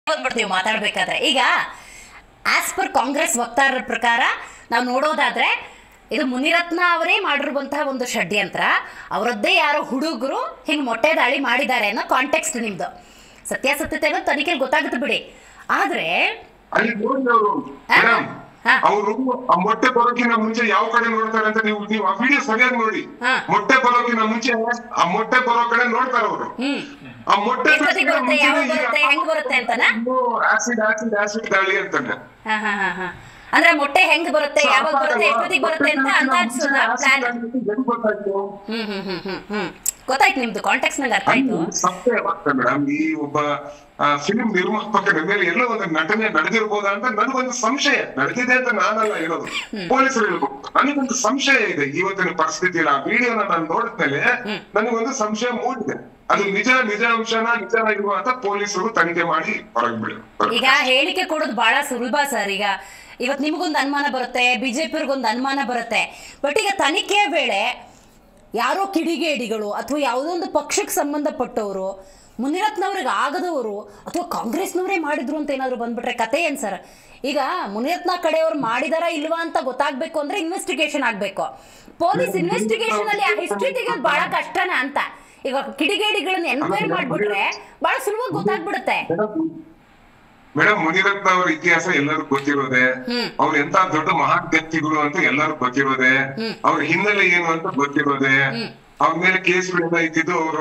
ಬಂದ್ಬಿಡ್ತೀವಿ ಮಾತಾಡ್ಬೇಕಾದ್ರೆ. ಈಗ as per Congress ವಕ್ತಾರರ ಪ್ರಕಾರ ನಾವು ನೋಡೋದಾದ್ರೆ ಇದು ಮುನಿರತ್ನ ಅವರೇ ಮಾಡಿರುವಂತಹ ಒಂದು ಷಡ್ಯಂತ್ರ, ಅವರದ್ದೇ ಯಾರೋ ಹುಡುಗರು ಹಿಂಗೆ ಮೊಟ್ಟೆ ದಾಳಿ ಮಾಡಿದ್ದಾರೆ ಅನ್ನೋ ಕಾಂಟೆಕ್ಸ್ಟ್ ನಿಮ್ದು. ಸತ್ಯಾಸತ್ಯತೆನೋ ತನಿಖೆಗೆ ಗೊತ್ತಾಗುತ್ತೆ ಬಿಡಿ. ಆದ್ರೆ ಅವರು ಮೊಟ್ಟೆ ಬರೋಕಿನ ಮುಂಚೆ ಯಾವ ಕಡೆ ನೋಡ್ತಾರೆ ಅಂತ ನೀವು ಆ ವಿಡಿಯೋ ಸರಿಯಾಗಿ ನೋಡಿ. ಮೊಟ್ಟೆ ಬರೋಕಿನ ಮುಂಚೆ ಆ ಮೊಟ್ಟೆ ಬರೋ ಕಡೆ ನೋಡ್ತಾರೆ ಅವರು. ಆ ಮೊಟ್ಟೆ ಹೆಂಗ್ ಬರುತ್ತೆ ಅಂತಾನ ಆಸಿಡ್ ಆಸಿಡ್ ಆಸಿಡ್ ದಾಳಿ ಅಂತಾನೆ. ಅಂದ್ರೆ ಮೊಟ್ಟೆ ಹೆಂಗ್ ಬರುತ್ತೆ, ಯಾವಾಗ ಬರುತ್ತೆ, ಎಷ್ಟೊತ್ತಿಗೆ ಬರುತ್ತೆ ಅಂತ ಅಂದಾಜಿಸೋದ ಪ್ಲಾನ್. ಗೊತ್ತಾಯ್ತು, ನಿಮ್ದು ಕಾಂಟ್ಯಾಕ್ಟ್ ನಂಗೆ ಅರ್ಥ ಆಯ್ತು. ಸತ್ಯ ಮೇಡಮ್, ಈ ಒಬ್ಬ ಫಿಲ್ಮ್ ನಿರ್ಮಾಪಕರ ಮೇಲೆ ಎಲ್ಲೋ ಒಂದು ನಟನೆ ನಡೆದಿರ್ಬೋದಾ ಅಂತ ನನಗೊಂದು ಸಂಶಯ. ನಡೆದಿದೆ ಅಂತ ನಾನಲ್ಲ ಹೇಳೋದು, ಪೊಲೀಸರು ಹೇಳ್ಬೋದು. ನನಗೊಂದು ಸಂಶಯ ಇದೆ ಇವತ್ತಿನ ಪರಿಸ್ಥಿತಿಯಲ್ಲಿ. ಆ ವಿಡಿಯೋನ ನಾನು ನೋಡಿದ್ಮೇಲೆ ನನಗೊಂದು ಸಂಶಯ ಮೂಡಿದೆ. ಅದು ನಿಜ ಇರುವ ಅಂತ ಪೊಲೀಸರು ತನಿಖೆ ಮಾಡಿ ಹೊರಗೆ ಬಿಡು. ಈಗ ಹೇಳಿಕೆ ಕೊಡೋದು ಬಹಳ ಸುಲಭ ಸರ್. ಈಗ ಇವತ್ತು ನಿಮಗೊಂದು ಅನುಮಾನ ಬರುತ್ತೆ, ಬಿಜೆಪಿಯವ್ರಿಗೊಂದು ಅನುಮಾನ ಬರುತ್ತೆ. ಬಟ್ ಈಗ ತನಿಖೆಯ ವೇಳೆ ಯಾರೋ ಕಿಡಿಗೇಡಿಗಳು ಅಥವಾ ಯಾವುದೊಂದು ಪಕ್ಷಕ್ಕೆ ಸಂಬಂಧಪಟ್ಟವರು, ಮುನಿರತ್ನವ್ರಿಗೆ ಆಗದವರು ಅಥವಾ ಕಾಂಗ್ರೆಸ್ನವರೇ ಮಾಡಿದ್ರು ಅಂತ ಏನಾದ್ರು ಬಂದ್ಬಿಟ್ರೆ ಕತೆ ಏನು ಸರ್? ಈಗ ಮುನಿರತ್ನ ಕಡೆಯವ್ರು ಮಾಡಿದಾರಾ ಇಲ್ವಾ ಅಂತ ಗೊತ್ತಾಗಬೇಕು ಅಂದ್ರೆ ಇನ್ವೆಸ್ಟಿಗೇಷನ್ ಆಗಬೇಕು. ಪೊಲೀಸ್ ಇನ್ವೆಸ್ಟಿಗೇಷನ್ ಅಲ್ಲಿ ಆ ಹಿಸ್ಟ್ರಿ ತೆಗೆಯೋದು ಬಹಳ ಕಷ್ಟನ ಅಂತ. ಈಗ ಕಿಡಿಗೇಡಿಗಳನ್ನ ಎನ್ಕ್ವೈರಿ ಮಾಡ್ಬಿಟ್ರೆ ಬಹಳ ಸುಲಭವಾಗಿ ಗೊತ್ತಾಗ್ಬಿಡುತ್ತೆ. ಮೇಡಮ್, ಮುನಿರತ್ನ ಅವರ ಇತಿಹಾಸ ಎಲ್ಲರಿಗೂ ಗೊತ್ತಿರೋದೆ. ಅವ್ರು ಎಂತ ದೊಡ್ಡ ಮಹಾನ್ ವ್ಯಕ್ತಿಗಳು ಅಂತ ಎಲ್ಲರಿಗೂ ಗೊತ್ತಿರೋದೆ. ಅವ್ರ ಹಿನ್ನೆಲೆ ಏನು ಅಂತ ಗೊತ್ತಿರೋದೆ. ಅವ್ರ ಮೇಲೆ ಕೇಸ್ಗಳೆಲ್ಲ ಇದ್ದಿದ್ದು ಅವರು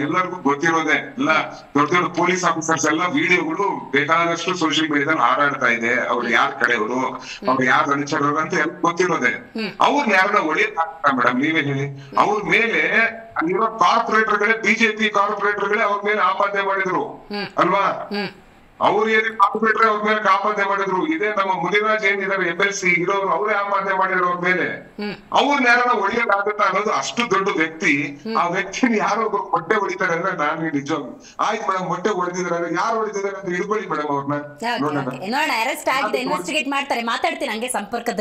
ಎಲ್ಲರಿಗೂ ಗೊತ್ತಿರೋದೆ. ಎಲ್ಲ ದೊಡ್ಡ ದೊಡ್ಡ ಪೊಲೀಸ್ ಆಫೀಸರ್ಸ್ ಎಲ್ಲ ವಿಡಿಯೋಗಳು ಬೇಕಾದಷ್ಟು ಸೋಷಿಯಲ್ ಮೀಡಿಯಾದಲ್ಲಿ ಹಾರಾಡ್ತಾ ಇದೆ. ಅವ್ರು ಯಾರ ಕಡೆಯವರು, ಅವ್ರು ಯಾರು ಅನುಚರರು ಅಂತ ಎಲ್ಲ ಗೊತ್ತಿರೋದೆ. ಅವ್ರನ್ನ ಯಾರನ್ನ ಒಡೆಯಕ್ ಆಗ್ತಾ ಮೇಡಮ್, ನೀವೇ ಹೇಳಿ. ಅವ್ರ ಮೇಲೆ ಅಲ್ಲಿರೋ ಕಾರ್ಪೊರೇಟರ್ಗಳೇ, ಬಿಜೆಪಿ ಕಾರ್ಪೊರೇಟರ್ಗಳೇ ಅವ್ರ ಮೇಲೆ ಆಪಾದನೆ ಮಾಡಿದ್ರು ಅಲ್ವಾ? ಅವ್ರು ಏನೇ ಕಾರ್ಪೊರೇಟರ್ ಅವ್ರ ಮೇಲೆ ಆಪಾದನೆ ಮಾಡಿದ್ರು. ಇದೇ ನಮ್ಮ ಮುನಿರಾಜ್ ಏನಿದ್ದಾರೆ MLC ಇರೋರು, ಅವರೇ ಆಪಾದನೆ ಮಾಡಿದ್ರು ಅವ್ರ ಮೇಲೆ. ಅವ್ರನ್ನ ಯಾರನ್ನ ಹೊಡಿಯಕ್ಕಾಗುತ್ತಾ ಅನ್ನೋದು ಅಷ್ಟು ದೊಡ್ಡ ವ್ಯಕ್ತಿ. ಆ ವ್ಯಕ್ತಿನ ಯಾರೊಬ್ರು ಮೊಟ್ಟೆ ಹೊಡಿತಾರೆ ಅಂದ್ರೆ ನಾನು ನಿಜವಾಗ್ಲು ಆಯ್ತು ಮೇಡಮ್, ಮೊಟ್ಟೆ ಹೊಡೆದಿದ್ದಾರೆ, ಯಾರು ಹೊಡೆದಿದ್ದಾರೆ ಅಂತ ಹಿಡ್ಕೊಳ್ಳಿ ಮೇಡಮ್ ಅವ್ರನ್ನ. ನೋಡೋಣ, ಅರೆಸ್ಟ್ ಆಗಿದೆ, ಇನ್ವೆಸ್ಟಿಗೇಟ್ ಮಾಡ್ತಾರೆ. ಮಾತಾಡ್ತೀನಿ ಹಂಗೆ ಸಂಪರ್ಕದ